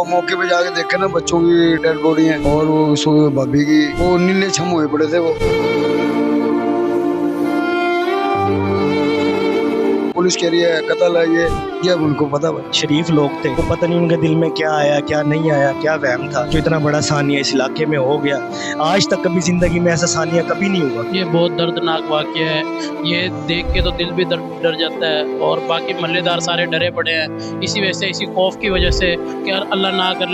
मौके पे जाके देखे ना बच्चों की डेड बॉडी है और वो भाभी की वो नीले छम हुए पड़े थे वो। पुलिस कह रही है कत्ल है ये अब उनको पता भाई। शरीफ लोग थे, वो पता नहीं उनके दिल में क्या आया क्या नहीं आया, क्या वहम था जो इतना बड़ा सानिया इस इलाके में हो गया। आज तक कभी जिंदगी में ऐसा सानिया कभी नहीं हुआ। ये बहुत दर्दनाक वाक़या है, ये देख के तो दिल भी डर जाता है और बाकी महल्लेदार सारे डरे पड़े हैं इसी वजह से, इसी खौफ की वजह से कि अल्लाह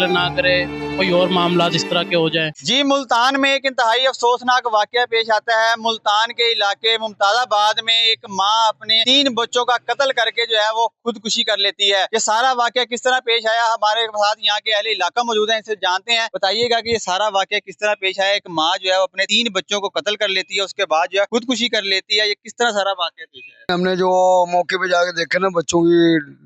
ना करे कोई और मामला इस तरह के हो जाए। जी, मुल्तान में एक इंतहाई अफसोसनाक वाक़या पेश आता है। मुल्तान के इलाके मुमताज़ाबाद में एक माँ अपने 3 बच्चों का कत्ल करके जो है वो खुदकुशी कर लेती है। ये सारा वाक़या किस तरह पेश आया, हमारे साथ यहाँ के अहले इलाका मौजूद है, इनसे जानते हैं। बताइएगा कि ये सारा वाक़या किस तरह पेश आया। एक माँ जो है वो अपने 3 बच्चों को कत्ल कर लेती है, उसके बाद जो है खुदकुशी कर लेती है। ये किस तरह सारा वाक़या पेश आया? हमने जो मौके पे जाके देखे ना बच्चों की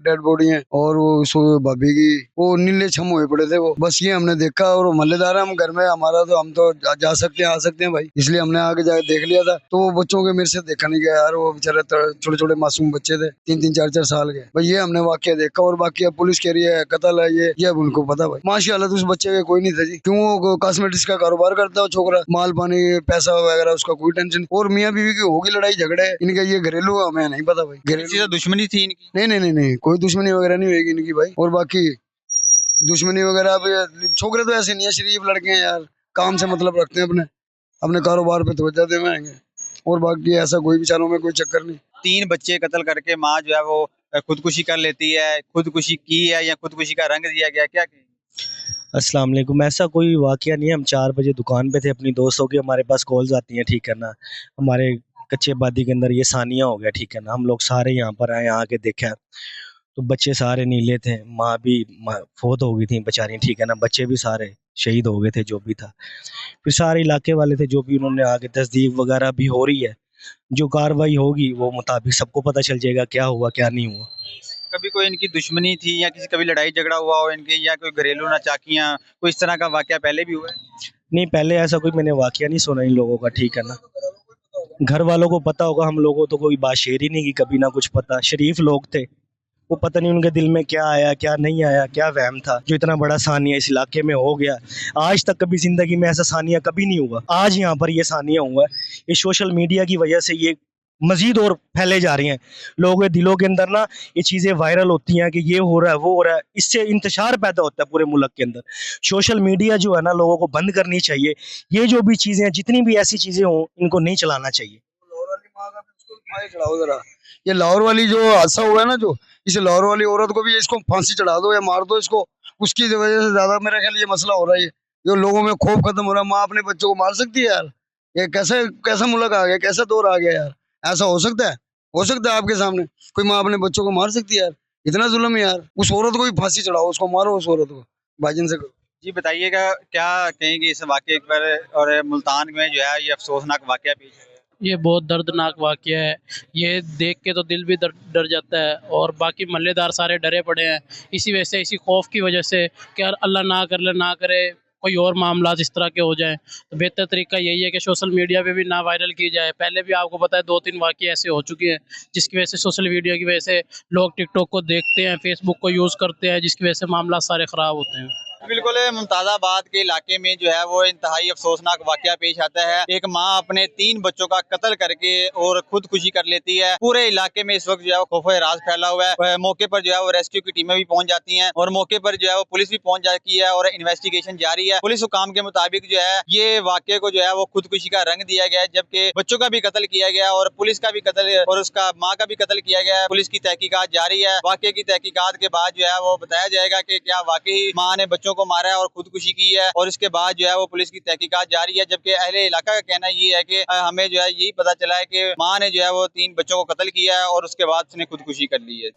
डेड बॉडी है और वो भाभी की वो नीले छम हुए पड़े थे वो। बस ये हमने देखा और महल्लेदार है हम घर में, हमारा तो हम तो जा सकते हैं आ सकते हैं भाई, इसलिए हमने आगे जाके देख लिया था। तो वो बच्चों के मेरे से देखा नहीं गया यार, वो बेचारे छोटे छोटे मासूम बच्चे थे 3-3 4-4 साल के भाई। ये हमने वाकया देखा और बाकी अब पुलिस कह रही है कत्ल है ये अब उनको पता भाई। माशाल्लाह तो उस बच्चे के कोई नहीं था जी, क्यों वो कॉस्मेटिक्स का कारोबार करता है छोकरा, माल पानी पैसा वगैरह उसका कोई टेंशन। और मियाँ बीवी की होगी लड़ाई झगड़े इनका, ये घरेलू हमें नहीं पता भाई। किसी से दुश्मनी थी इनकी? नहीं कोई दुश्मनी वगैरह नहीं होगी इनकी भाई। और बाकी दुश्मनी वगैरह अब छोकरे तो ऐसे नहीं है, शरीफ लड़के हैं यार, काम से मतलब रखते हैं, अपने कारोबार पे तवज्जो देवाएंगे। और बाकी ऐसा कोई विचारों में कोई चक्कर नहीं। 3 बच्चे कत्ल करके माँ जो है वो खुदकुशी कर लेती है, खुदकुशी की है या खुदकुशी का रंग दिया गया, क्या कहें? अस्सलाम वालेकुम। ऐसा कोई वाक़या नहीं है। हम 4 बजे दुकान पे थे अपनी दोस्तों की, हमारे पास कॉल्स आती हैं, ठीक है ना। हमारे कच्चे आबादी के अंदर ये सानिया हो गया, ठीक है ना। हम लोग सारे यहाँ पर आए, यहाँ आके देखा तो बच्चे सारे नीले थे, माँ भी फौत हो गई थी बेचारी, ठीक है ना। बच्चे भी सारे शहीद हो गए थे जो भी था। फिर सारे इलाके वाले थे जो भी, उन्होंने आगे तस्दीक वगैरह भी हो रही है, जो कार्रवाई होगी वो मुताबिक सबको पता चल जाएगा क्या हुआ क्या नहीं हुआ। कभी कोई इनकी दुश्मनी थी या किसी कभी लड़ाई झगड़ा हुआ हो इनके, या कोई घरेलू नाचाकियाँ, कोई इस तरह का वाकया पहले भी हुआ है? नहीं, पहले ऐसा कोई मैंने वाकया नहीं सुना इन लोगों का, ठीक है ना। घर वालों को पता होगा, हम लोगों तो कोई बात शेयर ही नहीं की कभी, ना कुछ पता। शरीफ लोग थे, वो पता नहीं उनके दिल में क्या आया क्या नहीं आया, क्या वहम था जो इतना बड़ा सानिया इस इलाके में हो गया। आज तक कभी जिंदगी में ऐसा सानिया कभी नहीं हुआ। आज यहाँ पर ये सानिया हुआ है, ये सोशल मीडिया की वजह से ये मजीद और फैले जा रही हैं। लोगों के दिलों के अंदर ना ये चीज़ें वायरल होती हैं कि ये हो रहा है वो हो रहा है, इससे इंतशार पैदा होता है पूरे मुल्क के अंदर। सोशल मीडिया जो है ना, लोगों को बंद करनी चाहिए। ये जो भी चीज़ें हैं, जितनी भी ऐसी चीज़ें हों, इनको नहीं चलाना चाहिए। ये लाहौर वाली जो हादसा हुआ है ना, जो इस लाहौर वाली औरत को भी इसको फांसी चढ़ा दो या मार दो इसको, उसकी वजह से ज्यादा मेरा ख्याल ये मसला हो रहा है। ये लोगों में खौफ खत्म हो रहा है। माँ अपने बच्चों को मार सकती है यार? ये कैसा मुल्क आ गया, कैसा दौर आ गया यार? ऐसा हो सकता है? हो सकता है आपके सामने कोई माँ अपने बच्चों को मार सकती है यार? इतना जुल्म है यार। उस औरत को भी फांसी चढ़ाओ, उसको मारो, उस औरत को भाईजन से करो। जी, बताइएगा क्या कहेंगे इस वाक़े पर, और मुल्तान में जो है ये अफसोसनाक वाक़या पेश आया? ये बहुत दर्दनाक वाक़या है, ये देख के तो दिल भी डर जाता है और बाकी महल्लेदार सारे डरे पड़े हैं इसी वजह से, इसी खौफ की वजह से कि अल्लाह ना करे कोई और मामला इस तरह के हो जाएं। तो बेहतर तरीका यही है कि सोशल मीडिया पे भी ना वायरल की जाए। पहले भी आपको पता है 2-3 वाक़ये ऐसे हो चुके हैं जिसकी वजह से सोशल मीडिया की वजह से लोग टिकटॉक को देखते हैं, फेसबुक को यूज़ करते हैं, जिसकी वजह से मामला सारे ख़राब होते हैं। बिल्कुल, मुमताज़ाबाद के इलाके में जो है वो इंतहाई अफसोसनाक वाक़या पेश आता है। एक माँ अपने 3 बच्चों का कत्ल करके और खुदकुशी कर लेती है। पूरे इलाके में इस वक्त जो है वो खौफ-ए-राज़ फैला हुआ है। मौके पर जो है वो रेस्क्यू की टीमें भी पहुंच जाती हैं और मौके पर जो है वो पुलिस भी पहुंच जाती है और इन्वेस्टिगेशन जारी है। पुलिस हुकाम के मुताबिक जो है ये वाक़े को जो है वो खुदकुशी का रंग दिया गया है, जबकि बच्चों का भी कत्ल किया गया और पुलिस का भी कत्ल और उसका माँ का भी कत्ल किया गया है। पुलिस की तहकीकात जारी है। वाक़े की तहकीकात के बाद जो है वो बताया जाएगा कि क्या वाकई माँ ने बच्चों को मारा है और खुदकुशी की है, और इसके बाद जो है वो पुलिस की तहकीकात जारी है। जबकि अहले इलाका का कहना ये है कि हमें जो है यही पता चला है कि माँ ने जो है वो 3 बच्चों को कत्ल किया है और उसके बाद उसने खुदकुशी कर ली है।